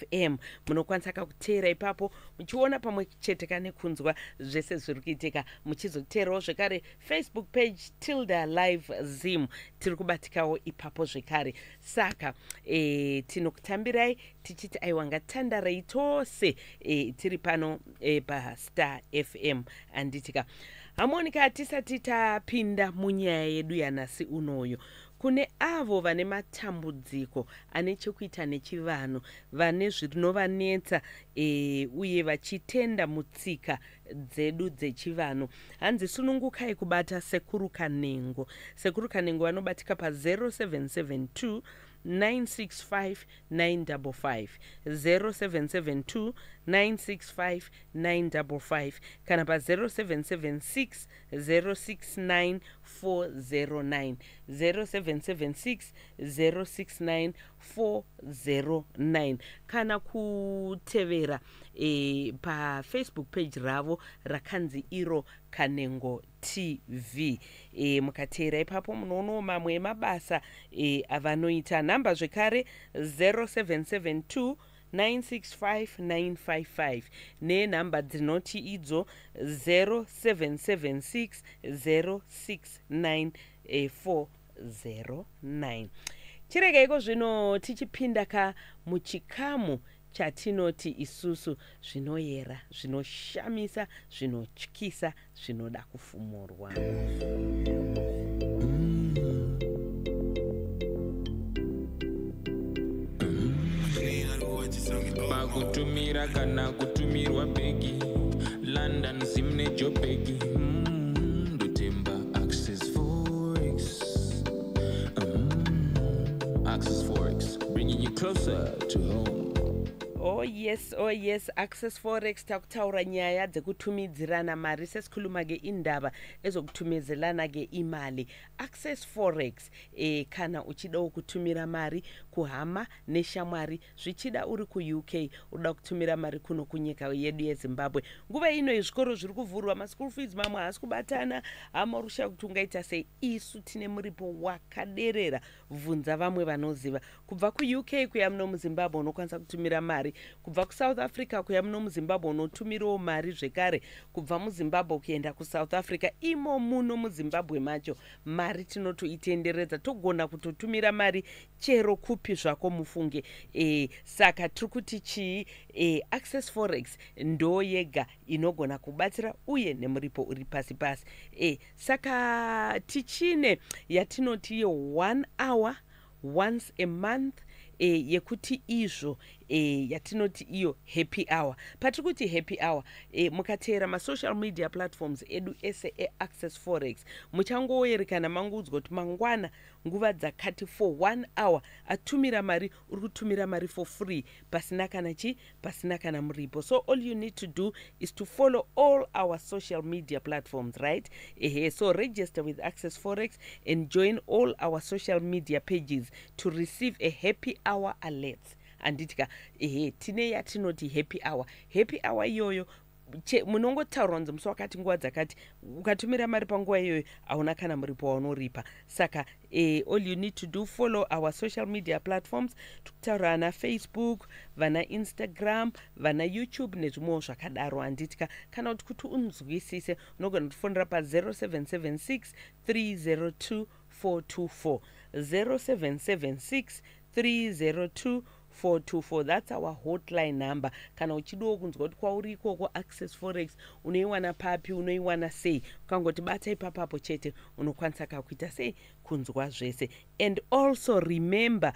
FM. Munokwanisa kuteera ipapo muchiona pamwe chete kane kunzwa zvese zviri kuitika, muchizoterawo zvekare Facebook page Tilder live Zim, tiri kubatikawo ipapo zvekare. Saka tinokutambirai tichiti aiwa ngatandarai tose tiri pano paStar FM anditika. Hamonika tisati tapinda munyaya yedu yanhasi unoyo. Kune avo vane matambudziko ane chekuita nechivanhu, vane zvinovanetsa uye vachitenda mutsika dzedu dzechivanhu. Hanzi sunungukai kubata Sekuru Kanengo. Sekuru Kanengo vanobatika pa 0772 965 955 0772 965 955 kana pa 0776 069 409 0776 069 409 kana kutevera pa Facebook page ravo rakanzi iro Kanengo TV. Mukateera ipapo munoona mamwe mabasa avanoita. Namba zvekare 0772 965 955 nenhamba dzinoti idzo 0776 069 409. Chiregeiko zvino tichipinda ka muchikamu chatinoti isusu zvinoyera, zvinoshamisa, zvinotyisa, zvinoda kufumurwa. Pakutumira kana kutumirwa begi London simne jobegi Ndotemba Access Forex Access Forex, bringing you closer to home. Oh yes, Access Forex takutaura nyaya dzekutumidzirana mari sesikhuluma ke indaba ezokutumizelana ke imali. Access Forex kana uchida kutumira mari kuhama neshamwari, zvichida uri ku UK uda kutumira mari kuno kunyika yedu yeZimbabwe. Nguva ino izvikoro zviri kuvhurwa, ma school fees mamwe hasi kubatana, amarusha kuti ungaita sei. Isu tine muripo wakaderera, bvunza vamwe vanoziva. Kubva ku UK kuya muno muZimbabwe unokwanisa kutumira mari, kubva ku South Africa kuya muno muZimbabwe unotumirawo mari zvekare, kubva muZimbabwe kuenda ku South Africa. Imo muno muZimbabwe macho mari tinotoitenderedza, togona kutotumira mari chero kupi zvako mufunge. Saka tiri kuti chii, Access Forex ndo yega inogona kubatsira uye nemuripo uri pasi pasi. Saka tichine yatinoti yo 1 hour once a month yekuti izvo yatinoti iyo happy hour. Patiri kuti happy hour, mukateera ma social media platforms edu ese Access Forex muchangoyerekana mangudzwa kuti mangwana nguva dzakati for 1 hour atumira mari, uri kutumira mari for free, pasina kana chi, pasina kana muripo. So all you need to do is to follow all our social media platforms, right? So register with Access Forex and join all our social media pages to receive a happy hour alert. Anditika tine yatinoti happy hour. Happy hour iyoyo munongotaura kunzi musi wakati nguva dzakati ukatumira mari panguva iyoyo hauna kana muripo waunoripa. Saka all you need to do, follow our social media platforms. Tukutaura vana Facebook, vana Instagram, vana YouTube nezvimwewo zvakadaro. Anditika kana kuti unzwisise unogona kufonera pa 0776 302 424 0776 302 424. That's our hotline number. Kana uchidiwo kunzwa kuti kwauri ikoko Access Forex unoiwana papi, unoiwana sei, ukangoti bata ipapapo chete unokwanisa kakuita sei kunzwa zvese. And also remember,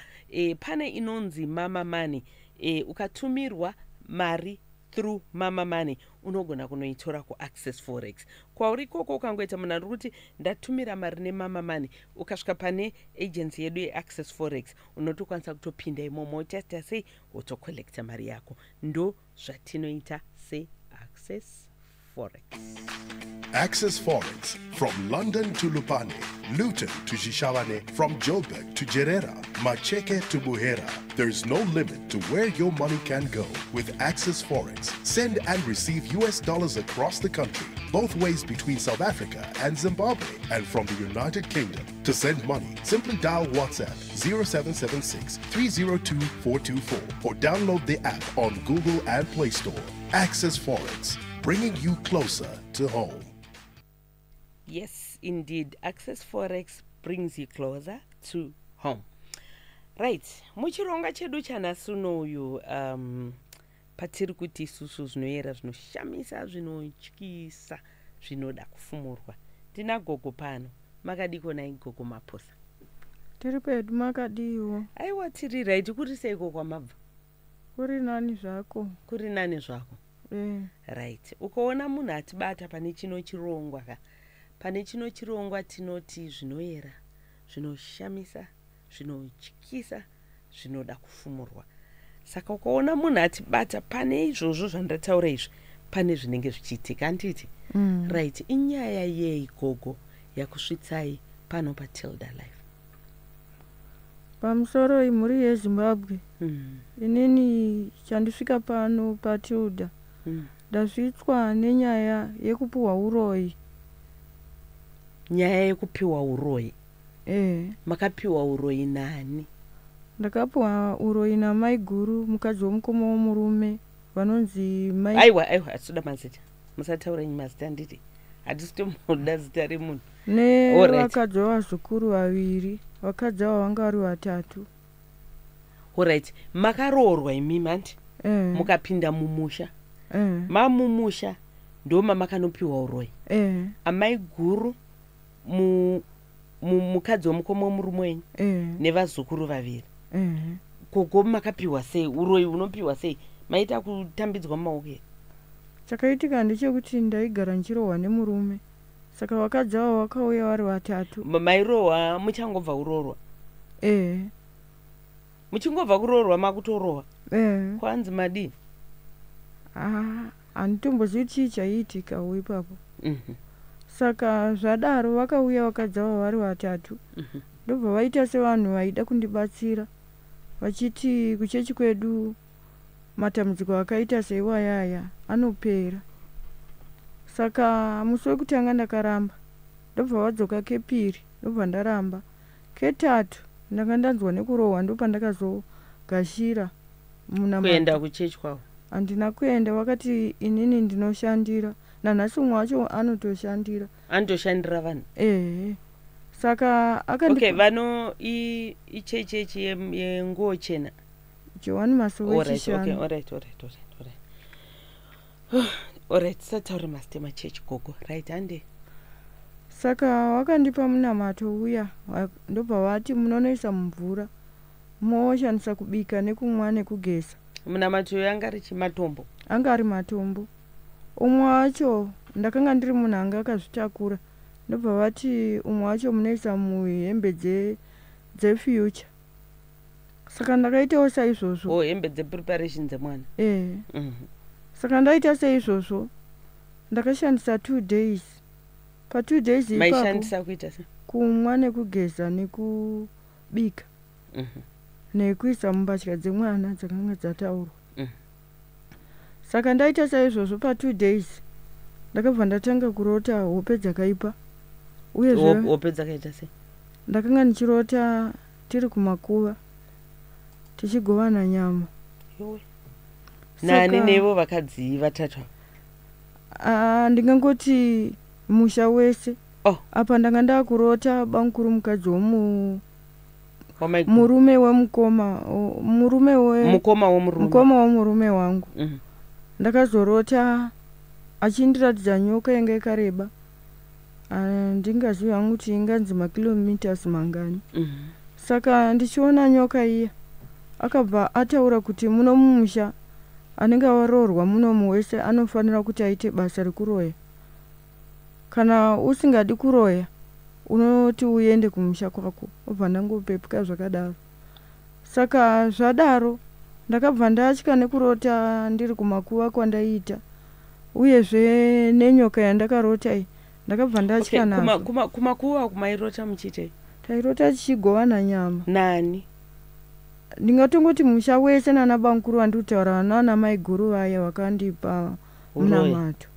pane inonzi Mama Money. Ukatumirwa mari through Mama Money unogona kunoitora ku Access Forex. Kwauri ikoko ukangoita munhu ari kuti ndatumira mari neMama Money, ukasvika pane agency yedu yeAccess Forex unotokwanisa kutopinda imomo wotaita sei wotokolekta mari yako. Ndo zvatinoita seAccess Forex. Access Forex, from London to Lupane, Luton to Shishawane, from Joburg to Jerera, Macheke to Buhera. There's no limit to where your money can go with Access Forex. Send and receive US dollars across the country. both ways between South Africa and Zimbabwe, and from the United Kingdom. To send money, simply dial WhatsApp 0776 302 424 or download the app on Google and Play Store. Access Forex, bringing you closer to home. Yes, indeed. Access Forex brings you closer to home. Right. Muchironga chedu chanasunoyu patiri kuti isusu zvinoyera zvinoshamisa zvinotyisa zvinoda kufumurwa. Tina gogo pano. Makadiko na gogo maposa. Tiri pedu makadiwo. Aiwa tiri right kuri seiko kwamabva. Kuri nani zvako. Kuri nani zvako. Right. Ukoona munhu atibata pane chirongwa ka. Pane chirongwa tinoti zvinoyera, zvinoshamisa, zvinotyisa, zvinoda kufumurwa. Saka ukaona munhu atibata pane izvozvo zvandataura izvi, pane zvinenge zvichiitika handiti. Right. Inyaya yei gogo yakusvitsai pano paTilder Life? Pamusoro imhuri yeZimbabwe. Inini chandisvika pano paTilder. Ndasvitswa nenyaya yekupiwa huroyi. Nyaya yekupiwa huroyi? Makapiwa huroyi nani? Ndakapiwa huroyi namai guru, mukadzi womukoma womurume vanonzi mai. Aiwa atsoda mazita. Musataura mazita handiti. Hatisitomboda zita remunhu. Nevakadzi vazukuru vaviri, vakadzi ava vanga vari vatatu. Alright. Makaroorwa imi manti? Mukapinda mumusha? Mamumusha ndo mamakanopiwa huroyi? Amai guru mukadzi womukoma womurume wenyu nevazukuru vaviri. Gogo makapiwa sei? Huroyi unopiwa sei? Maita kutambidzwa maoko here? Chakaitika ndechekuti ndaigara ndichirohwa nemurume. Saka vakadzi ava vakauya vari vatatu. Mairohwa muchangobva kuroorwa? Muchingobva kuroorwa makutorohwa? Kwanzi madii? Handitombozivi chii chaiitika ipapo. Saka zvadaro vakauya vakadzi ava vari vatatu. Ndobva vaita sevanhu vaida kundibatsira. Vachiti kuchechi kwedu matambudziko akaita seiwayaya anopera. Saka musi wekutanga ndakaramba. Ndobva vadzoka kepiri, ndobva ndaramba. Ketatu ndanga ndanzwa nekurohwa, ndopa ndakazogashira munamata. Kuenda kuchechi kwavo? Handina kuenda, vakati inini ndinoshandira. Nanhasi umwe wacho anotoshandira. Anotoshandira vanhu? Saka okay, vano ichechechi yenguo chena. Johani Masowechishana. Alright, satauri mastema chechi gogo, right hande? Saka wakandipa munamato uya, ndobva vati munonoisa mumvura, moshandisa kubika nekumwa nekugeza. Munamato uya anga ari chimatombo? Anga ari matombo. Umwe wacho ndakanga ndiri munhu anga akazvitakura. Ndobva vati umwe wacho munoisa muhembe dzefuture. Saka ndakaitawo saizvozvo. Hembe dzepreparation dzemwana? Saka ndaita saizvozvo. Ndakashandisa 2 days. Pa 2 days ipapo maishandisa kuita se? Kumwa nekugeza nekubika. Nekuisa mumbatya dzemwana dzakanga dzataurwa. Saka ndaita saizvozvo pa 2 days. Ndakabva ndatanga kurota hope dzakaipa. Uyezve hope dzakaita se? Ndakanga ndichirota tiri kumakuva tichigovana nyama. Nani nevo vakadzi vatatu? Ndingangoti musha wese. Apa ndanga ndakurota bankuru mukadzi murume wemukoma, mukoma womurume wangu. Ndakazorota achindiratidza nyoka yanga yakareba. Ndingazivi hangu kuti inganzi makilometers mangani. Saka ndichiona nyoka iya akabva ataura kuti muno mumusha anenge waroorwa muno wese anofanira kuti aite basa rekuroya. Kana usingadi kuroya unoti uende kumusha kwako. Obva ndangopepuka zvakadaro. Saka zvadaro ndakabva ndatya nekurota ndiri kumakuva kwandaita. Uyezve nenyoka yandakarota iyi ndakabva ndatya nazo. Kumakuva kumairota muchite? Tairota tichigovana nyama. Nani? Ndingatongoti musha wese nana bankuru vanditaura nana mai guru vaya vakandipa munamato.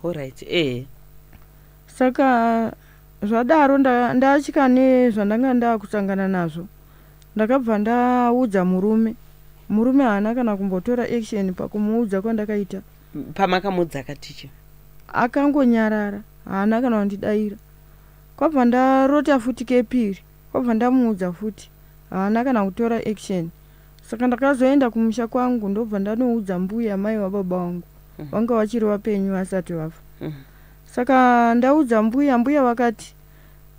Alright. Saka zvadaro ndachika nezvandanga ndakusangana nazvo. Ndakabva ndaudza murume haana kana kumbotora action pakumuudza kwandakaita. Pamakamudza katiche Akangonyarara, haana kana kundidaira. Kwabva ndarota futi kepiri, kwabva ndamuudza futi, haana kana kutora action. Saka ndakazoenda kumusha kwangu ndobva ndanoudza mbuya mai wababa wangu. Vanga vachiri vapenyu vasati vafa. Saka ndaudza mbuya vakati,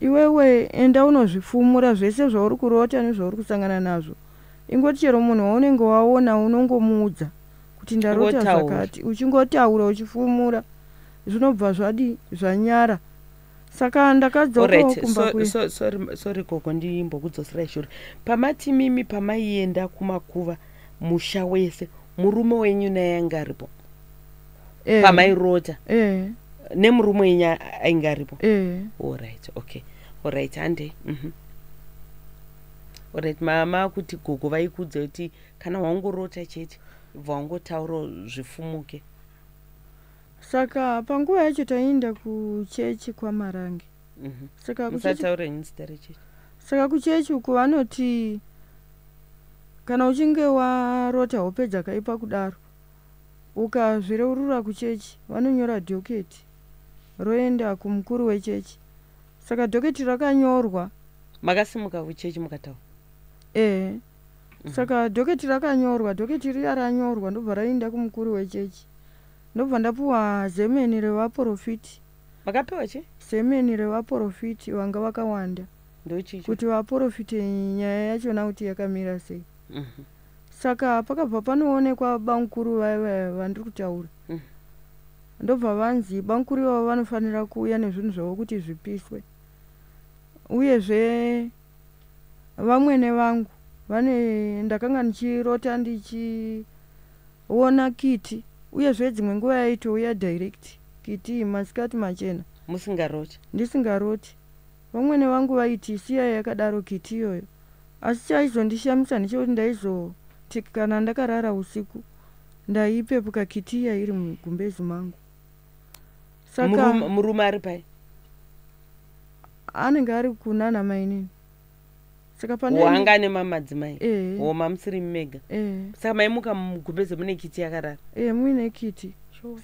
iwewe enda unozvifumura zvese zvauri kurota nezvauri kusangana nazvo. Ingoti chero munhu waunenge waona unongomuudza kuti ndarota zvakati, uchingotaura uchifumura zvinobva zvanyara. Saka ndakadzoka kumba kwe. Sorry koko ndimbokudzosera shure. Pamati mimi pamaienda kumakuva musha wese murume wenyu naye anga aripo. Pamairota. Nemurume wenyu ainga aripo. Alright, okay. Alright, ande. Alright, mama kuti gogo vaikudza kuti kana wangorota chete vangotaura zvifumuke. Saka panguva yacho taenda kuchechi kwaMarangi. Saka kuchechi uko vanoti kana uchinge warota hope dzakaipa kudaro ukazvireurura kuchechi vanonyora dhoketi roenda kumukuru wechechi. Saka dhoketi rakanyorwa. Makasimuka kuchechi mukataura? Saka dhoketi rakanyorwa, dhoketi riya ranyorwa ndobva raenda kumukuru wechechi. Ndobva ndapuwa zemeni revaprofiti. Makapiwa chi? Zemeni revaprofiti vanga vakawanda. Ndochicho kuti vaprofiti nyaya yachona kuti yakamira sei. Saka pakabva panoonekwa bankuru vaya vandiri kutaura. Ndobva vanzi bankuru ivavo vanofanira kuuya nezvinhu zvavo kuti zvipiswe. Uyezve vamwene vangu ndakanga ndichirota ndichiona kiti. Uyezve dzimwe nguva yaitouya direct kiti masikati machena. Musingaroti? Ndisingaroti. Vamwene vangu vaiti siya yakadaro kiti iyoyo. Asi chaizondishamisa ndechekuti ndaizoti kana ndakarara usiku ndaipepuka kiti iya iri mugumbezi mangu. Saka murume ari pai? Anenge ari kunana mainini. Saka pane wanga nemamadzimai. Mamusiri mega. Saka maimuka mugumbezi mune kiti yakarara? Muine kiti.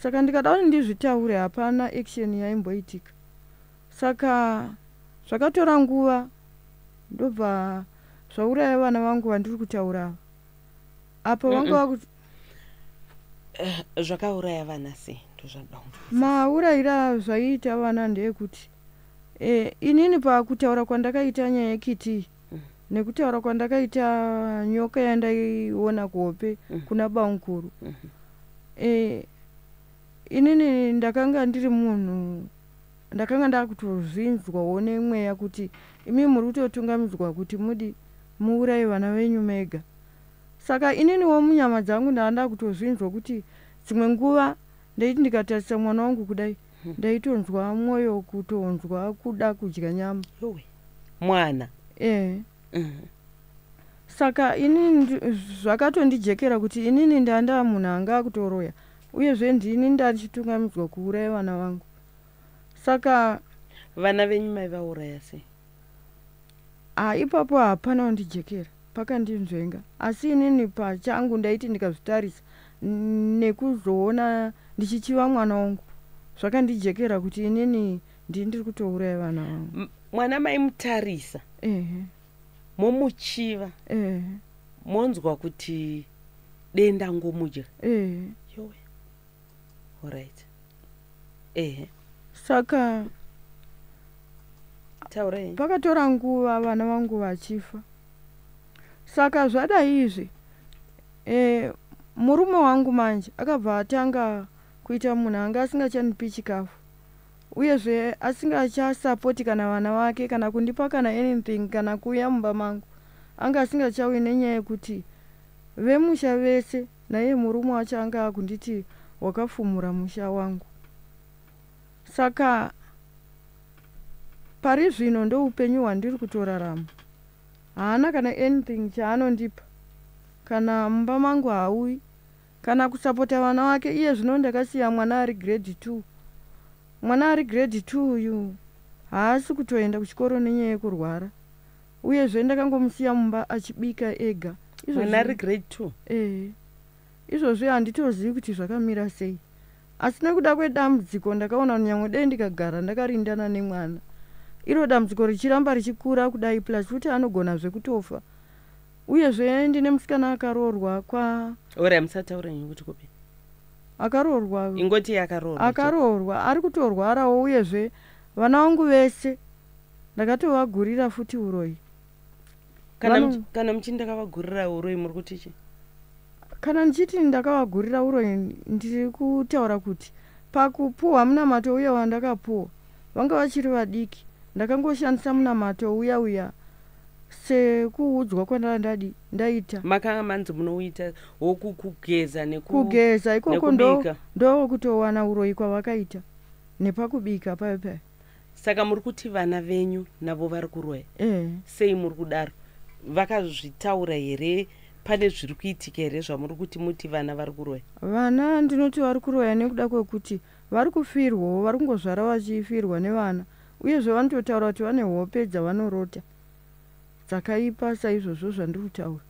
Saka ndikada kuti ndizvitaure hapana action yaimboitika. Saka zvakatora nguva ndobva zvauraya vana vangu vandiri kutaura apa vanga kuti zvakauraya vana sei ndozvada. Maurayira zvaiita vana ndeyekuti inini pakutaura kwandakaita nyaya yekiti nekutaura kwandakaita nyoka yandaiona kuhope kuna bankuru. Inini ndakanga ndiri munhu ndakanga ndakutozvinzwawo nemweya kuti imi muri kutotungamidzwa kuti mudi muuraye vana venyu mega. Saka ininiwo munyama dzangu ndanda kutozvinzwa kuti dzimwe nguva ndaiti ndikatarisa mwana wangu kudai ndaitonzwa mwoyo kutonzwa kuda kudya nyama. Mwana? Saka inini zvakatondijekera kuti inini ndanda munhu anga kutoroya uyezve ndini ndachitungamidzwa kuuraya vana vangu. Saka vana venyu maivauraya sei? Ipapo hapana kundijekera pakandinzvenga. Asi inini pachangu ndaiti ndikazvitarisa nekuzoona ndichichiva mwana wangu zvakandijekera kuti inini ndiri kutouraya vana vangu. Mwana maimutarisa momuchiva monzwa kuti denda ngomudya? Alright. Saka taurai. Pakatora nguva vana vangu vachifa. Saka zvadai izvi murume wangu manje akabva atanga kuita munhu anga asingachanipi chikafu uyezve asingachasapoti kana vana vake kana kundipa kana anything kana kuuya mumba mangu. Anga asingachawi nenyaya yekuti vemusha vese naye murume wacho anga akunditi wakafumura musha wangu. Saka pari zvino ndoupenyu hwandiri kutorarama. Haana kana anything chaanondipa kana mumba mangu hauyi kana kusapota vana vake. Iye zvino ndakasiya mwana ari grade 2 mwana ari grade 2 uyu haasi kutoenda kuchikoro nenyaya yekurwara, uyezve ndakangomusiya mumba achibika ega. Mwana ari grade 2? Izvozvi handitozivi kuti zvakamira sei, asi nekuda kwedambudziko ndakaona nyangwe dei ndikagara ndakarindana nemwana, iro dambudziko richiramba richikura kudai, plus kuti anogona zvekutofa. Uyezve ndine musikana akaroorwa ora musataura kuti kupi akaroorwa, ingoti akaroorwa ari kutorwarawo. Uyezve vana vangu vese ndakatovagurira futi uroyi. Kana muchini ndakavagurira uroyi muri kuti chi? Kana ndichiti ndakavagurira uroyi ndiri kutaura kuti pakupuhwa munamato uya wandakapuhwa vanga vachiri vadiki, ndakangoshandisa munamato uya sekuudzwa kwandandadi ndaita. Makanga manzi munouita wokugeza kugeza ikoko ndo kutowana uroyi kwavakaita nepakubika payo. Saka muri kuti vana venyu navo vari kuroya? Sei muri kudaro? Vakazvitaura here? Pane zviri kuitika here zvamuri kuti muti vana vari kuroya? Vana ndinoti vari kuroya nekuda kwekuti vari kufirwawo, vari kungozvara vachifirwa nevana, uyezve vanototaura kuti vane hope dzavanorota dzakaipa saizvozvo zvandiri kutaura.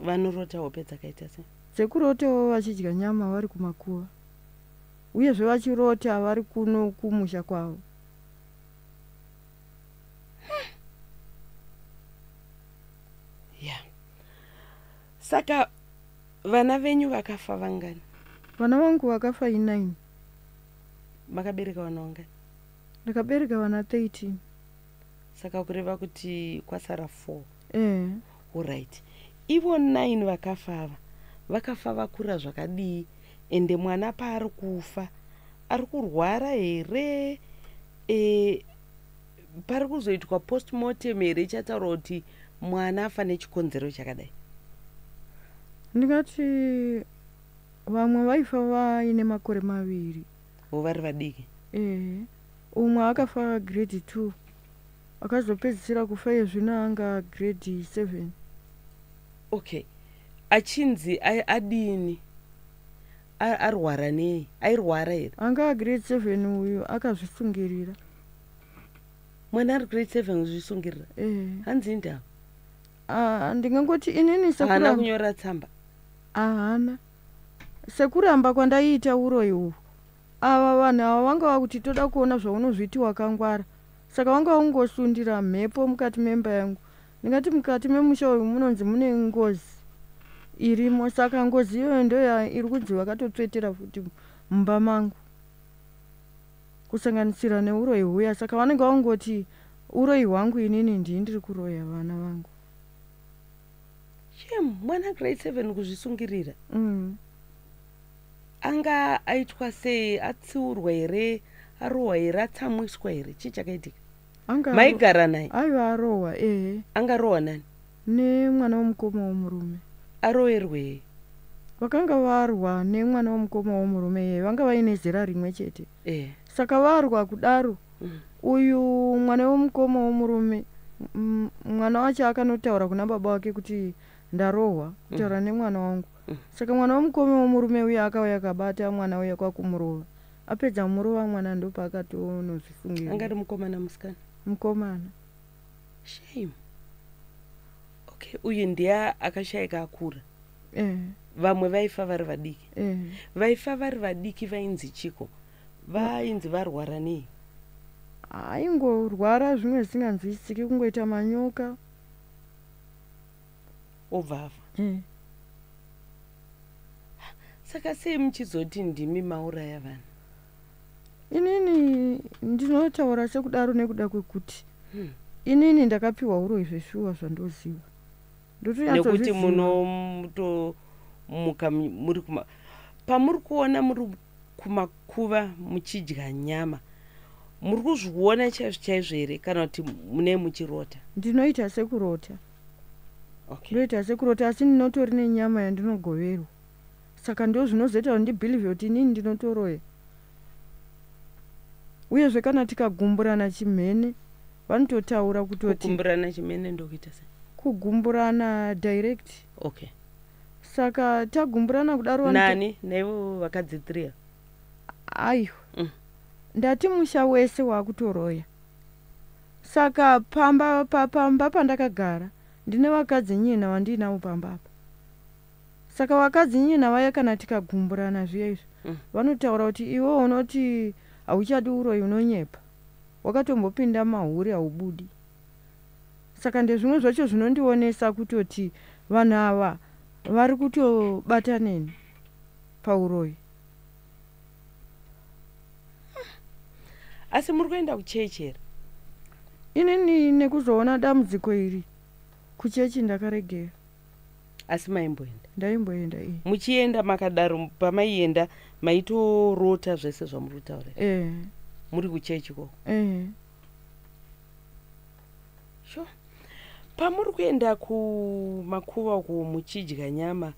Vanorota hope dzakaita sei? Dzekurotawo vachidya nyama vari kumakuva, uyezve vachirota vari kuno kumusha kwavo. Saka vana venyu vakafa vangani? Vana vangu vakafa 9. Makabereka vana vangani? Ndakabereka vana 13. Saka kureva kuti kwasara 4. Alright. Ivo 9 vakafa vakafa vakura zvakadii, ende mwana paari kufa ari kurwara here? Pari kuzoitwa postmortem here ichataura kuti mwana afa nechikonzero chakadai? Ndingati vamwe vaifa vaine makore 2. Vari vadiki? Umwe akafa grade 2 akazopedzisira kufa yezvino anga grade 7. Okay, achinzi adini? Arwara nei? Airwara here? Anga grade 7 uyu akazvisungirira. Mwana ari grade 7 kuzvisungirira? Hanzi ndava? Ndingangoti inini haana kunyora tsamba? Hana. Sekuramba kwandaiita uroyi uhwu, ava vanhu ava vanga vakuti toda kuona zvaunozviti wakangwara, saka vanga ungosundira mhepo mukati memba yangu. Ndingati mukati memusha uyu munonzi mune ngozi irimo, saka ngozi iyoyo ndo iri kunzi vakatotsvetera futi mumba mangu kusanganisira neuroyi huya. Saka vanenge vangoti uroyi hwangu inini ndiri kuroya vana vangu. Mwana grade 7 kuzvisungirira? Anga aitwa sei? Atsiurwa here? Arohwa here? Atsamwiswa here? Chii chakaitika? Maigara naye? Aiva arohwa. Angarohwa nani? Nemwana womukoma womurume. Aroherwe? Vakanga varwa nemwana womukoma womurume, vanga vaine zera rimwe chete. Saka varwa kudaro, uyu mwana womukoma womurume, mwana wacho akanotaura kuna baba wake kuti ndarohwa kutaura nemwana wangu. Saka mwana womukoma womurume uya akauya akabata mwana uya kwakumurova, apedza murova mwana ndopaakatonozvifungira. Anga ari mukomana musikana? Mukomana. Shame. Okay, uyu ndiye akashayika akura? Vamwe vaifa vari vadiki? Vaifa vari vadiki vainzi chiko? Vainzi varwara nei? Aingorwara zvimwe zvisinganzwisisiki, kungoita manyoka obva afa. Saka sei muchizoti ndimi mauraya vanhu? Inini ndinotaura sekudaro nekuda kwekuti inini ndakapihwa uroyi zveshuwa zvandoziva. Nekuti munomuka muri pamuri kuona muri kumakuva muchidya nyama, muri kuzviona chaizvo chaizvo here kana kuti mune muchirota? Ndinoita sekurota. Ndinoita sekurota, asi ndinotori nenyama yandinogoverwa. Saka ndo zvinozoita kuti ndibhilive kuti inini ndinotoroya. Uyezve kana tikagumburana chimhene vanototaura kutoti kugumburana chimhene ndokuita sei? Kugumburana direct. Okay. Saka tagumburana kudaro nani naivo vakadzitria? Aiyo. ndati musha wese wakutoroya. Saka pamba pandakagara ndine vakadzi nyina vandinavo pamba apa. Saka vakadzi nyina vaya kana tikagumburana zviya izvi vanotaura kuti iwe unoti hauchadi uroyi unonyepa, wakatombopinda mahuri haubudi. Saka ndezvimwe zvacho zvinondionesa kutoti vanhu ava vari kutobataneni pauroyi. Asi muri kuenda kuchechi here? Inini nekuzoona dambudziko iri kuchechi ndakaregera. Asi maimboenda? Ndaimboenda. Muchienda makadaro pamaienda maitorota zvese zvamuri kutaura? Muri kuchechi koko? Sure. Pamuri kuenda kumakuva uko muchidya nyama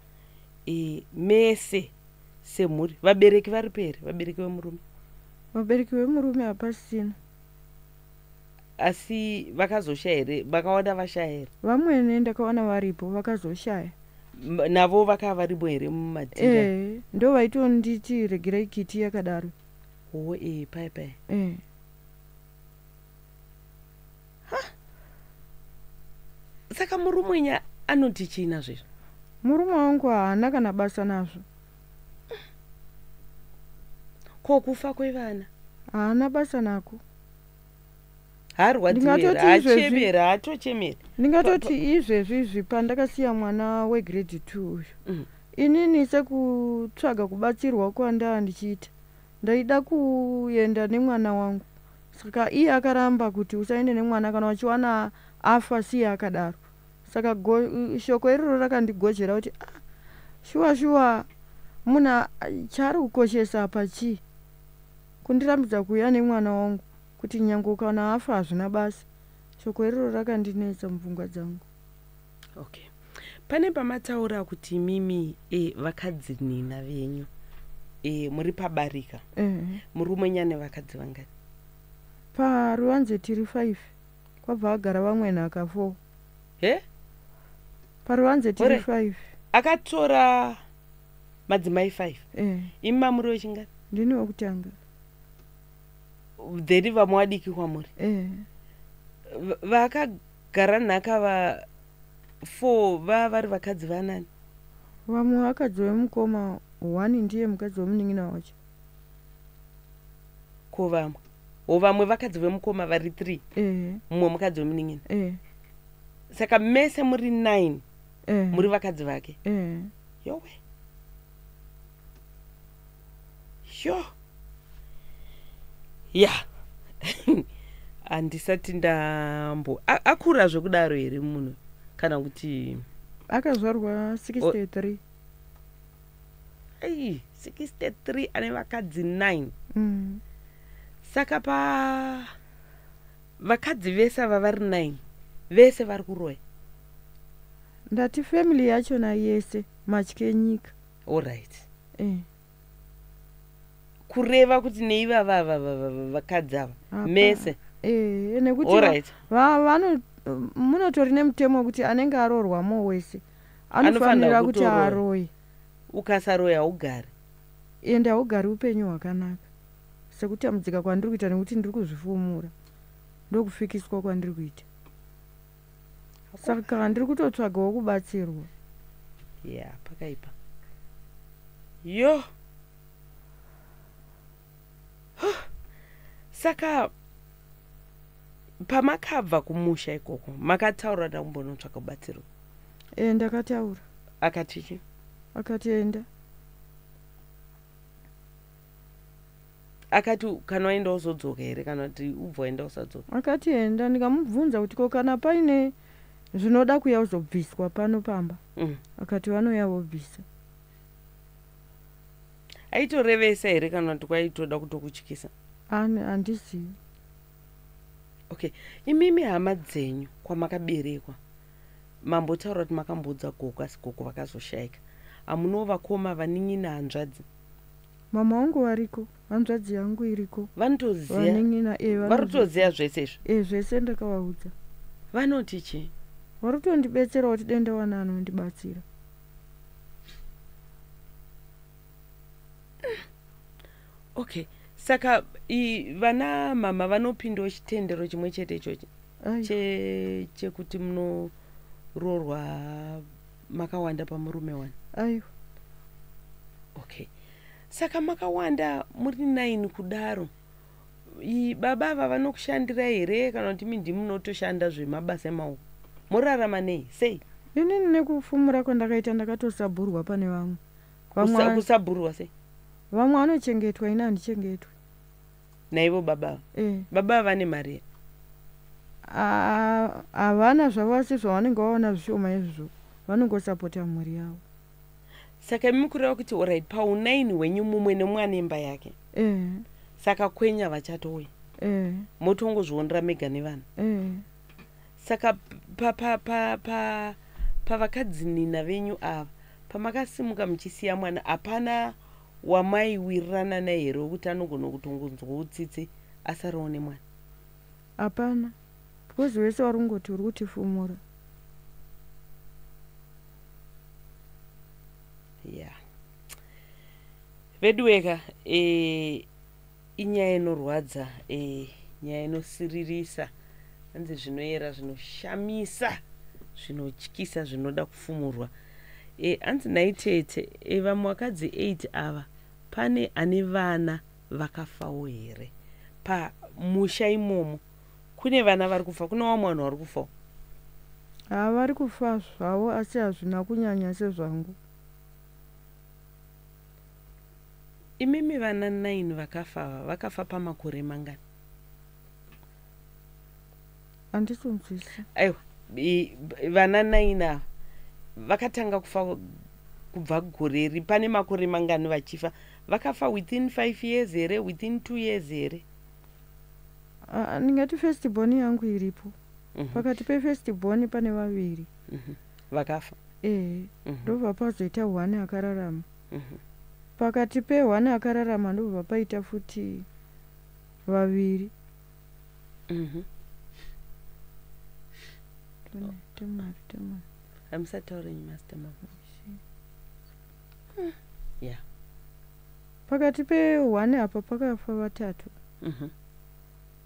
mese semhuri, vabereki vari pere? Vabereki vemurume? Vabereki vemurume hapasina. Asi vakazoshaya here? Vakaona vashaya here? Vamwene ndakaona varipo vakazoshaya. Navo vakava varipo here mumadhira? Ndo vaitonditi regerai kiti yakadaro. Pai. Saka murume anoti china zvezvo? Murume wangu haana kana basa nazvo. Ko kufa kwevana haana basa nako. Ndingatoti izvezvi pandakasiya mwana wegrade 2 uyu. Inini sekutsvaga kubatsirwa kwandava ndichiita, ndaida kuenda nemwana wangu. Saka iye akaramba kuti usaende nemwana kana wachiwana afa siya akadaro. Saka shoko iroro rakandigojera kuti shuwa munhu chari kukoshesa pachi kundirambidza kuuya nemwana wangu kuti nyange kana afa hazvina basa. Shoko iroro rakandinetsa mupfungwa dzangu. Okay. Pane pamataura kuti mimi vakadzi nina venyu muri pabarika. Murume nyane vakadzi vangani? Paruvanze tiri 5 kwabva agara vamwe nhaka 4. Paruvanze tiri 5 akatora madzimai 5. Imi mamuri wechingani? Ndini wekutanga. Dheri vamwe vadiki kwamuri? Vakagara nhaka 4 vari vakadzi vanani? Vamwe vakadzi vemukoma 1 ndiye mukadzi wemunin'ina wacho. Ko vamwe vakadzi vemukoma vari 3? Mumwe mukadzi wemunin'ina? Saka mese muri 9 muri vakadzi vake? Yowe. Sure. Handisati ndambo akura zvekudaro here munhu kana kuti akazvarwa 63? 63 ane vakadzi 9. Saka vakadzi vese ava vari 9 vese vari kuroya? Ndati family yachona yese matye nyika. Alright. Kureva kuti neivava vakadzi ava mese? Nekuti munotori nemutemo kuti anenge aroorwa mo wese anofanira kuti aroye. Ukasaroya haugari? Ende haugari upenyu hwakanaka sekutambudzika kwandiri kuita nekuti ndiri kuzvifumura ndokufikiswa kwandiri kuita. Saka ndiri kutotsvagawo kubatsirwa. Pakaipa. Saka pamakabva kumusha ikoko makataura ndakumbonotsvaka kubatsirwa? Ndakataura. Akatichi? Akatienda. Akati kana waenda uzodzoka here kana kuti ubva waenda usadzoka? Akatienda. Ndikamubvunza kuti ko kana paine zvinoda kuya uzobviswa pano pamba? Akati vanoya vobvisa. Aitorevesa here kana kuti kwaitoda kutokutyisa? Handizivi. Okay. Imimi hama dzenyu kwamakaberekwa mambotaura kuti makambodza gogo asi gogo vakazoshayika. Hamuno vakoma vanin'ina hanzvadzi? Mama wangu variko, hanzvadzi yangu iriko. Vanotoziva? Vanin'ina varitoziva zvese izvo? Zvese ndakavaudza. Vanoti chii? Varikutondibetsera kuti denda wana anondibatsira. Okay. saka vana mama vanopindawo chitendero chimwe chete ichochi chekuti munoroorwa makawanda pamurume wani. Aiwa. Okay, saka makawanda muri 9 kudaro, baba ava vanokushandira here kana kuti mindi munotoshanda zvemabasa emaoko? Murarama nei sei? Inini nekufumura kwandakaita ndakatosabhurwa pane vamwe. Kusabhurwa sei? Vamwe vanochengetwa, ina handichengetwi. Naivo baba baba vane mari? Havana zvavo, asi zvavanenge vaona zvishoma izvozvo vanongosapota mhuri yavo. Saka imi kureva kuti alright, pau9 wenyu mumwe nemwana imba yake, saka kwenya vachatouya motongozvionera mega nevana. Saka pavakadzinina venyu ava pamakasimuka muchisiya mwana, hapana wamaiwirirana naye here wekuti anogona kutongonzwa utsitsi asarawo nemwana? Hapana, because wese vari kungoti uri kutifumura. Yeah. Vedweka inyaya inorwadza, nyaya inosiririsa, hanzi zvinoyera, zvinoshamisa, zvinotyisa, zvinoda kufumurwa. Hanzi naitete vamwe vakadzi 8 ava pane ane vana vakafawo here? Pamusha imomo kune vana vari kufa? Kuna vamwe vanhu vari kufawo? Vari kufa zvavo, asi hazvina kunyanya sezvangu. Imimi vana 9 vakafa pamakore mangani? Handisonzwisa. Aiwa, vana 9 ava vakatanga kufa kubva goreri, pane makore mangani vachifa? Vakafa within 5 years here, within 2 years here? Ndingati firstborn yangu iripo. Pakati pefirstborn pane vaviri vakafa. Ndobva pazoita 1 akararama. Pakati pe1 akararama ndobva paita futi vaviri. Hamusataurenyi master mama. Yeah. Pakati pe1 apa pakafa vatatu.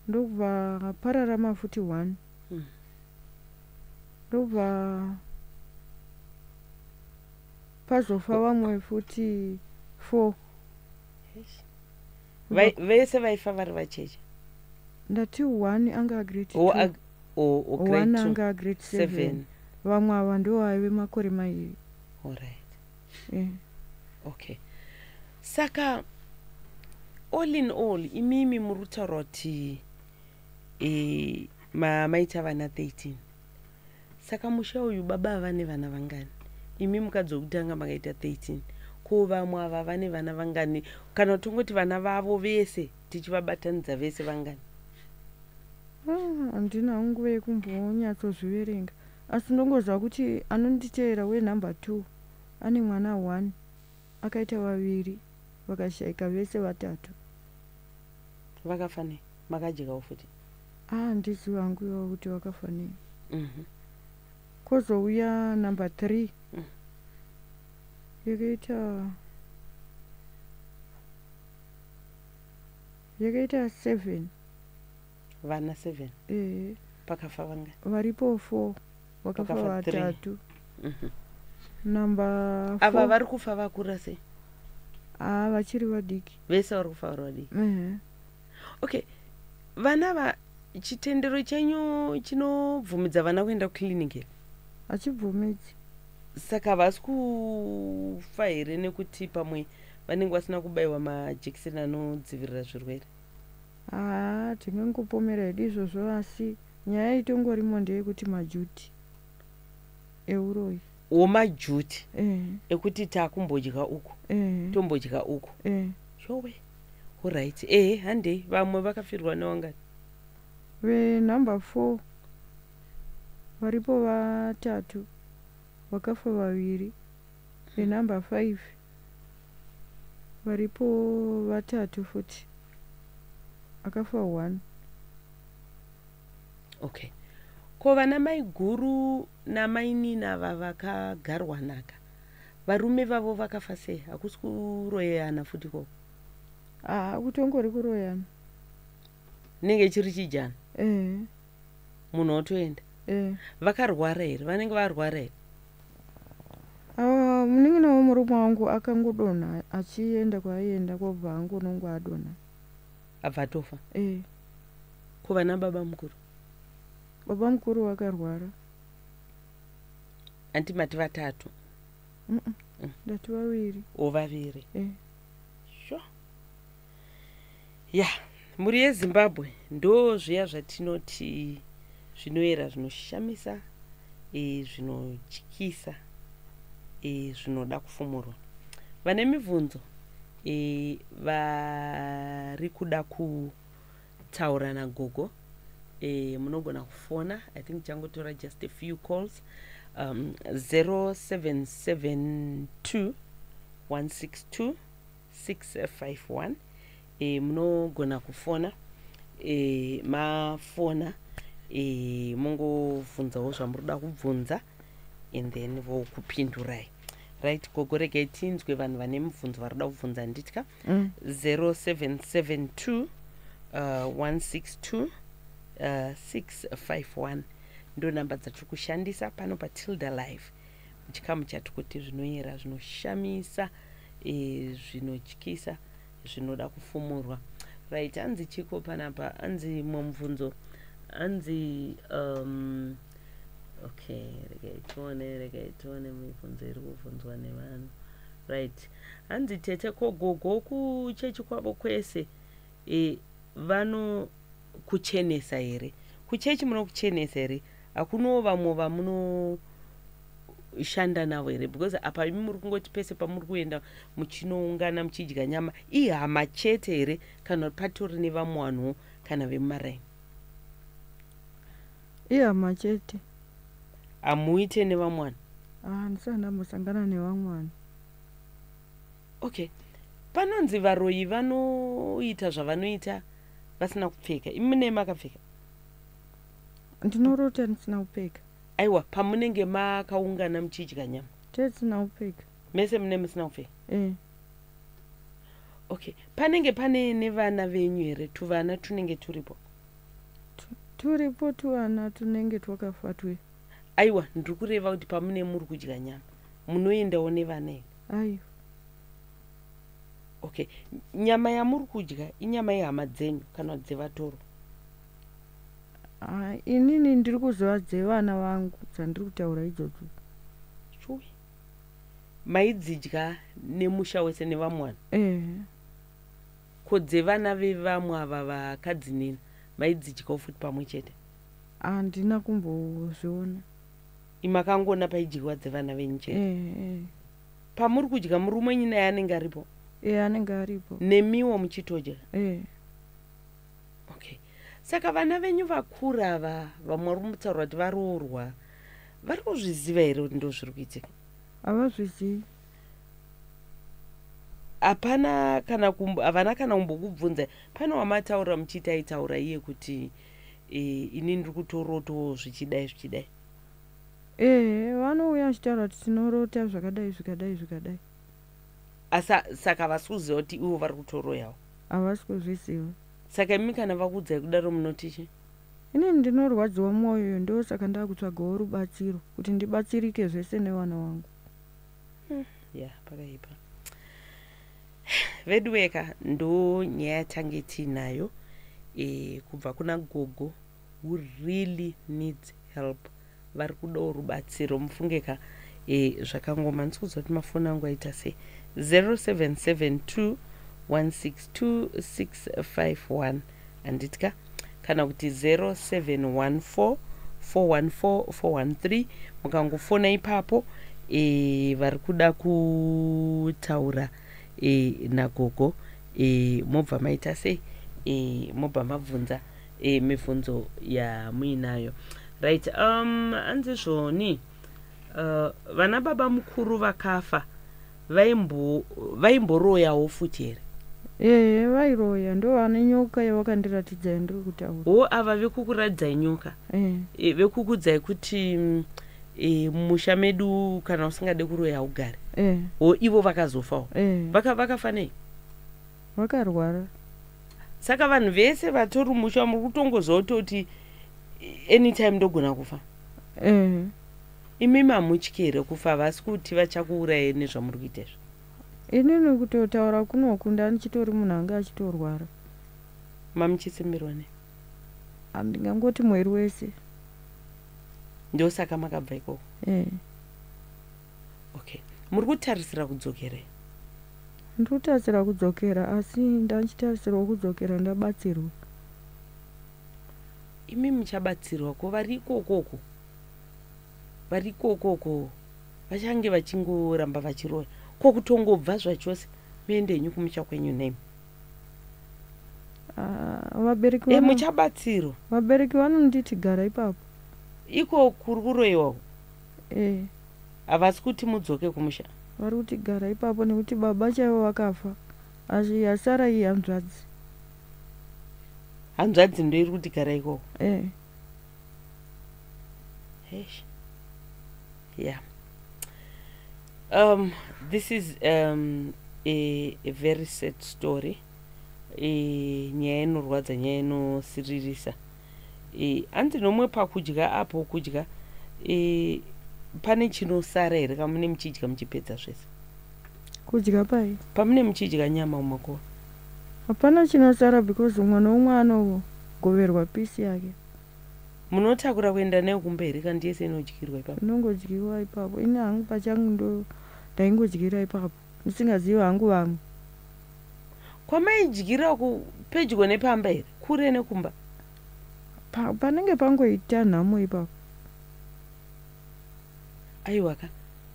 Ndobva pararama futi 1. Ndobva pazofa vamwe futi 4. Vese vaifa vari vacheche? Ndati 1 anga grade 2. 1 anga grade 7. Vamwe ava ndo vaive makore mairi. Alright. Okay. Saka all in all imimi murutaura kuti maita vana 13. Saka musha uyu baba vane vana vangani? Imi mukadzi wekutanga makaita 13. Ko vamwe ava vane vana vangani? Kana tongoti vana vavo vese tichivabatanidza vese vangani? Handina nguva yekumbonyatsozviverenga, asi ndongoziva kuti anonditeera wenumber 2 ane mwana 1, akaita vaviri vakashayika vese vatatu. Vakafa nei? Makajikawo futi? Handiziva hangu ivo kuti vakafa nei. Kozouya number 3 yakaita 7. Vana 7? Pakafa vangani? Varipo 4 vakafa vatatu. Number 4 ava vari kufa vakura sei? Vachiri vadiki. Vese vari kufa vari vadiki? Okay, vana va chitendero chenyu chinobvumidza vana kuenda kuclinic here? Hachibvumidzi. Saka vasi kufa here nekuti pamwe vanenge vasina kubayiwa majekiseni anodzivirira zvirwere? Tingangopomera hedu izvozvo, asi nyaya itongorimo ndeyekuti majuti euroyi. Majuti ekuti takumbodya uku tombodya uku. Showe. Alright. Handei vamwe vakafirwa nevangani? Venumber 4 varipo vatatu vakafa vaviri. Venumber 5 varipo vatatu futi akafa 1. Okay. Ko vana mai guru namai nina vakagarwa naka, varume vavo vakafa sei? Hakusi kuroyana futi ko? kutongori kuroyana. Nenge chiri chijana. Munhu otoenda. Vakarwara here? Vanenge varwara here? Munenge nawo murume wangu akangodonha achienda kwaaienda kwobva angonongo adonha. Abva atofa? Kuvana baba mukuru? Baba mukuru vakarwara. Anti mati vatatu? Ndati vaviri. Vaviri? Sure. Mhuri yeZimbabwe ndo zviya zvatinoti zvinoera, zvinoshamisa, zvinotyisa, zvinoda kufumurwa. Vane mibvunzo vari kuda kutaura nagogo, munogona kufona. I think changotora just a few calls. 0772 162 651. Munogona kufona, mafona, mungovhunzawo zvamurida kubvunza, and then vokupindurai. Right, gogo regai tinzwe vanhu vane mibvunzo varida kubvunza nditya. 0772 162 651 ndo namba dzatiri kushandisa pano paTilder Live, muchikamu chati kuti zvinoyera, zvinoshamisa, zvinotyisa, zvinoda kufumurwa. Right, anzi chiko panapa, anzi mumvunzo, anzi okay, regai tione mibvunzo iri kubvunzwa nevanhu. Right, anzi tete kogogo kuchechi kwavo kwese vano kuchenesa here? Kuchechi muno kuchenesa here? Hakuno vamwe vamuno shanda navo here? Because apa imi muri kungoti pese pamuri kuenda muchinoungana muchidya nyama ihama chete here, kana patori nevamwe vanhu kana vemumaraini? Ihama chete. Hamuite nevamwe vanhu? Ndisati ndambosangana nevamwe vanhu. Okay, panonzi varoyi vanoita zvavanoita vasina kupfeka. Imi mune makapfeka? Ndinorota ndisina kupfeka. Aiwa, pamunenge makaungana muchidya nyama? Tisina kupfeka. Mese mune musina kupfeka? Okay, panenge pane nevana venyu here? Tuvana tunenge turipo? Turipo tuvana tunenge twakafa twe. Aiwa, ndiri kureva kuti pamune muri kudya nyama munoendawo nevana here? Aiwa. Okay, nyama yamuri kudya inyama yehama dzenyu kana dzevatoro? Inini ndiri kuziva dzevana vangu dzandiri kutaura idzodzo. Chui, maidzidya nemusha wese nevamwe vanhu? Ko dzevana vevamwe ava vakadzi nini maidzidyawo futi pamwe chete? Handina kumbozviona. Imakangona paidyiwa dzevana venyu chete? Pamuri kudya murume nyina yanenge aripo? Anenge aripo. Nemiwo muchitodya? Okay, saka vana venyu vakura ava vamwe vari mutaura kuti varoorwa, vari kuzviziva here kuti ndo zviri kuitika? Havazvizivi. Havana kana kumbokubvunza? Pane wamataura muchitaitaura iye kuti ini ndiri kutorotawo zvichidai zvichidai? Vanouya vachitaura kuti tinorota zvakadai zvikadai zvikadai. Saka havasi kuziva kuti ivo vari kutoroyawo? Havasi kuzviziva. Saka imi kana vakuudzai kudaro munotichi? Inini ndinorwadziwa mwoyo, ndo saka ndakutsvagawo rubatsiro kuti ndibatsirike zvese nevana vangu. Pakaipa. Vedweka ndo nyaya yatange tinayo kubva kuna gogo who really needs help. Vari kudawo rubatsiro, mufungeka zvakangoma. Ndikuziva kuti mafoni angu aita sei. 0772 162 651 anditya, kana kuti 0714 414 413. Mukangofona ipapo vari kuda kutaura nagogo, mobva maita sei, mobva mabvunza mibvunzo yamuinayo. Right, anzi zvoni vana baba mukuru vakafa vaimboroyawo futi here? Vairoya, ndo vane nyoka yavakandiratidza yandiri kutaura. Ava vekukuradzai nyoka? Vekukudzai kuti musha medu kana usingade kuroya ugare? Ivo vakazofawo? Vakafa nei? vakarwara. Saka vanhu vese vatori musha muri kutongozototi anytime ndogona kufa. Imi mamutyere kufa vasi kuti vachakuurayai nezvamuri kuita izvo. Inini kutotaura kunoku ndani chitori munhu anga achitorwara. Mamuchisimbirwa ne? Handingangoti mweri wese. Ndosaka makabva ikoko. Okay. Muri kutarisira kudzokera? Ndiri kutarisira kudzokera asi ndachitarisirwa kudzokera ndabatsirwa. Imi muchabatsirwa ko vari ikokoko? Vari ikokoko vachange vachingoramba vachiroya ko kutongobva zvachose muende henyu kumusha kwenyu nemi? Vabereki muchabatsirwa? Vabereki vanonditi gara ipapo. Iko kuri kuroyiwa? Havasi kuti mudzoke kumusha? Vari kuti gara ipapo nekuti baba chaivo vakafa. Asi yasara iyi hanzvadzi. Hanzvadzi ndo iri kuti gara ikoko? Yeah. This is a very sad story. Nyaya inorwadza, nyaya inosiririsa. Hanzi nomwe pakudya apo kudya pane chinosara here kamune muchidya muchipedza zvese? Kudya pai? Pamune muchidya nyama umakova? Hapana chinosara because umwe noumwe anogoverwa pisi yake. Munotakura kuenda nayo kumberi kandi yese inodyirwa ipapo? Inongodyiwa ipapo. Ini hangu pachangu ndo ndaingodyira ipapo ndisingazivi hangu vamwe. Kwamaidyira pedyo nepamba here? Kure nekumba? Panenge pangoita nhamo ipapo. Aiwaka,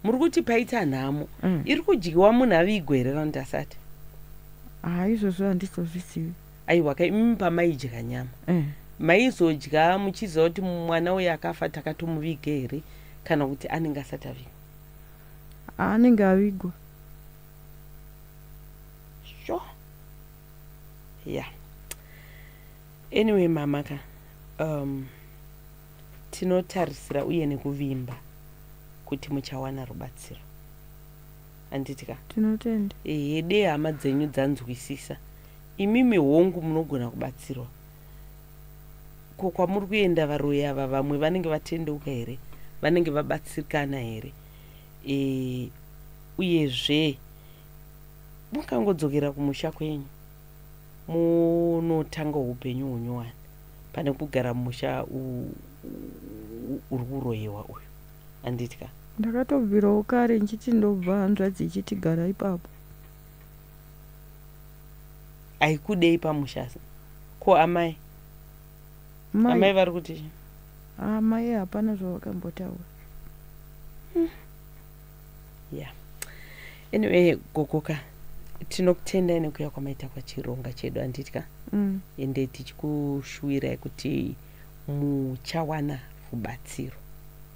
muri kuti paita nhamo iri kudyiwa munhu avigwa here kana kuti asati? Izvozvo handizozvizivi. Aiwaka, imi pamaidya nyama maizodya muchiziva kuti mwana uyu akafa takatomuviga here kana kuti anenge asati avigwa? Anenge avigwa. Sure. Yeah. Anyway mamaka, tinotarisira uye nekuvimba kuti muchawana rubatsiro. Anditika? Tinotenda. Dei hama dzenyu dzanzwisisa. Imimi hongu munogona kubatsirwa. Ko kwamuri kuenda varoyi ava vamwe vanenge vatendeuka here? Vanenge vabatsirikana here? Uyezve mukangodzokera kumusha kwenyu munotanga upenyu hunyuwani pane kugara musha uri kuroyiwa uyu. Anditika? Ndakatobvirawo kare nchiti ndobva hanzvadzi ichiti gara ipapo. Haikudei pamusha? Ko amai? Amai vari kuti? Amai hapana zvavakambotaura. Yeah. Anyway, gogoka, tinokutendai nekuuya kwamaita kwachironga chedu. Anditika? Ende tichikushuwirai kuti muchawana rubatsiro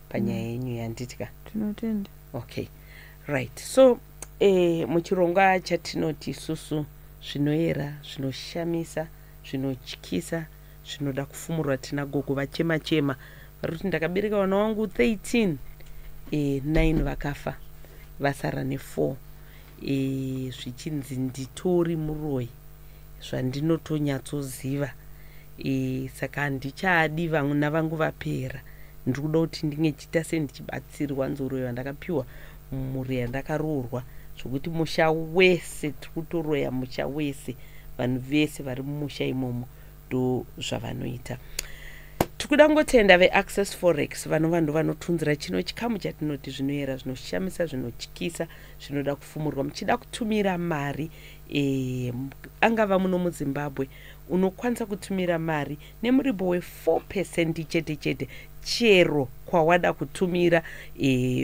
panyaya yenyu. Yanditika? Tinotenda. Okay. Right. So, muchironga chatinoti isusu zvinoyera, zvinoshamisa, zvinotyisa, zvinoda kufumurwa tina gogo vachema-chema. Vari kuti ndakabereka vana vangu 13, 9 vakafa, vasara ne4. Zvichinzi nditori muroyi zvandinotonyatsoziva. Saka handichadi vana vangu vapera. Ndiri kuda kuti ndinge chiita sendichibatsirwa nzoroyi vandakapihwa mumhuri yandakaroorwa, zvokuti musha wese tiri kutoroya musha wese. Vanhu vese vari mumusha imomo ndo zvavanoita. Tikuda ngotenda veAccess Forex vanhu vanotunzira chino chikamu chatinoti zvinoyera, zvinoshamisa, zvinotyisa, zvinoda kufumurwa. Muchida kutumira mari angava muno muZimbabwe unokwanisa kutumira mari nemuripo we4% chete chero kwawada kutumira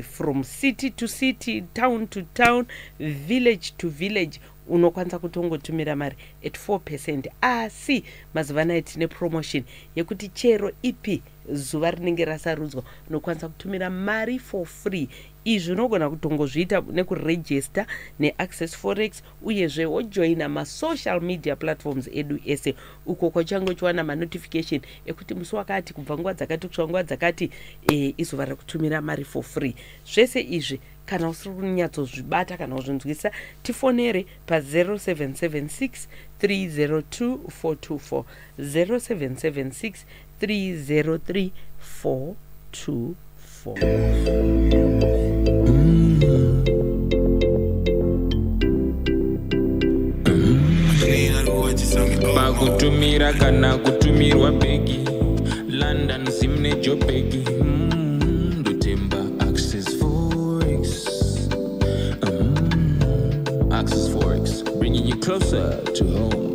from city to city, town to town, village to village. Unokwanisa kutongotumira mari at 4%. Asi mazuva anaya tine promotion yekuti chero ipi zuva rinenge rasarudzwa unokwanisa kutumira mari for free. Izvi unogona kutongozviita nekuregister neAccess Forex uyezve wojoina masocial media platforms edu ese uko kwachangochiwana manotification ekuti musi wakati kubva nguva dzakati kusvika nguva dzakati izuva rekutumira mari for free. Zvese izvi kana usiri kunyatsozvibata kana kuzvinzwisa tifonere pa0776 302 424 0776 303 424. Pakutumira kana kutumirwa begi London simne jobegi Ndotemba Access Forex Access Forex bringing you closer to home.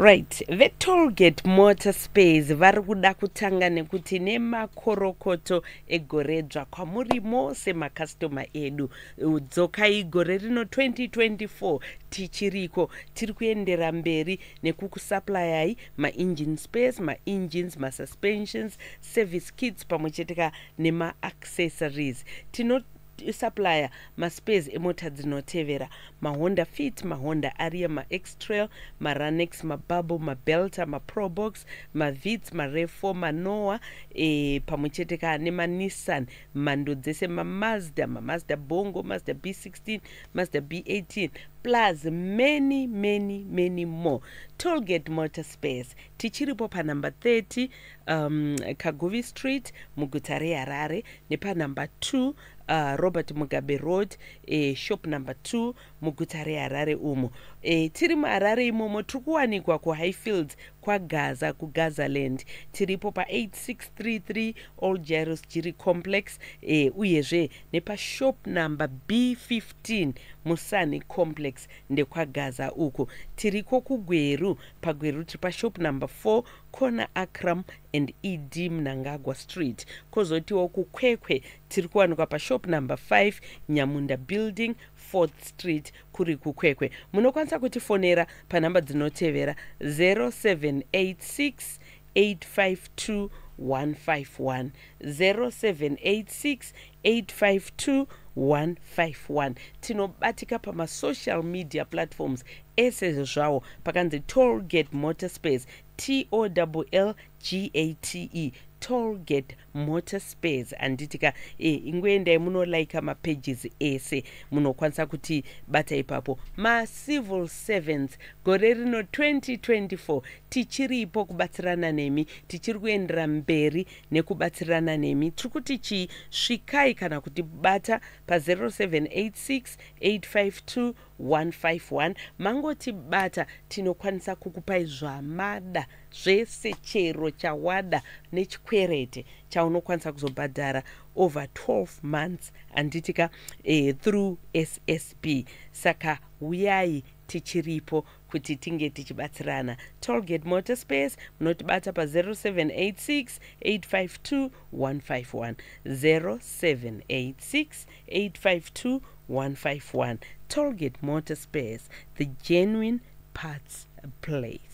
Right, the Tollgate Motor Space vari kuda kutanga nekuti nemakorokoto egoredzva kwamuri mose makastoma edu. Dzokai gore rino 2024 tichiriko tiri kuendera mberi nekukusuppliai ma-engine space, ma-engines, ma-suspensions, service kits pamwechetka nema-accessories. Supplier ma-space emota dzinotevera ma-Honda Fit, ma-Honda Aria, ma-X-Trail, ma-Ranex, ma-Bubble, ma-Belta, ma-Probox, ma-Vitz, ma-Revo, ma-Noah, pamwechetka nema-Nissan, mando dzese ma-Mazda, ma-Mazda Bongo, Mazda B16, Mazda B18, plus many more. Tollgate Motor Space tichiripo pa number 30 Kaguvi Street muguta reHarare, nepa number 2 Robert Mugabe Road, shop number 2 muguta reHarare umo. Tiri muHarare imomo tikuwanikwa ku Highfields kwa Gaza, ku Gaza Land. Tiripo pa 8633 Old Jairus Jiri Complex, uyezve nepa shop number B15 Musani Complex ndekwa Gaza uko. Tiriko kuGweru, pa Gweru tiri shop number 4 Corner Akram and ED Mnangagwa Street. Kozotiwa kuKwekwe tiri kuwanikwa pa shop number 5 Nyamunda Building 4th Street kuri kuKwekwe. Munokwanisa kutifonera pa namba dzinotevera 0786 852 151 0786 852 151. Tinobatika pa ma-social media platforms ese zvawo pakanzi Tollgate Motor Space, TOLLGATE, Tollgate Motor Space. Anditika ingwenda munolaika ma-pages ese munokwanisa kuti bata ipapo. Ma-civil servants gore rino 2024 tichiripo kubatsirana nemi, tichiri kuendera mberi nekubatsirana nemi. Tiri kuti chi svikai kana kuti bata pa 0786 852 151. Mangoti bata tinokwanisa kukupai zvamada zvese chero chawada nechikwerete chaunokwanisa kuzobhadhara over 12 months anditika through SSP. Saka uyai tichiripo kuti tinge tichibatsirana. Tollgate Motor Space munotibata pa 0786 852 151 0786 852 151. Tollgate Motor Space, the genuine parts place.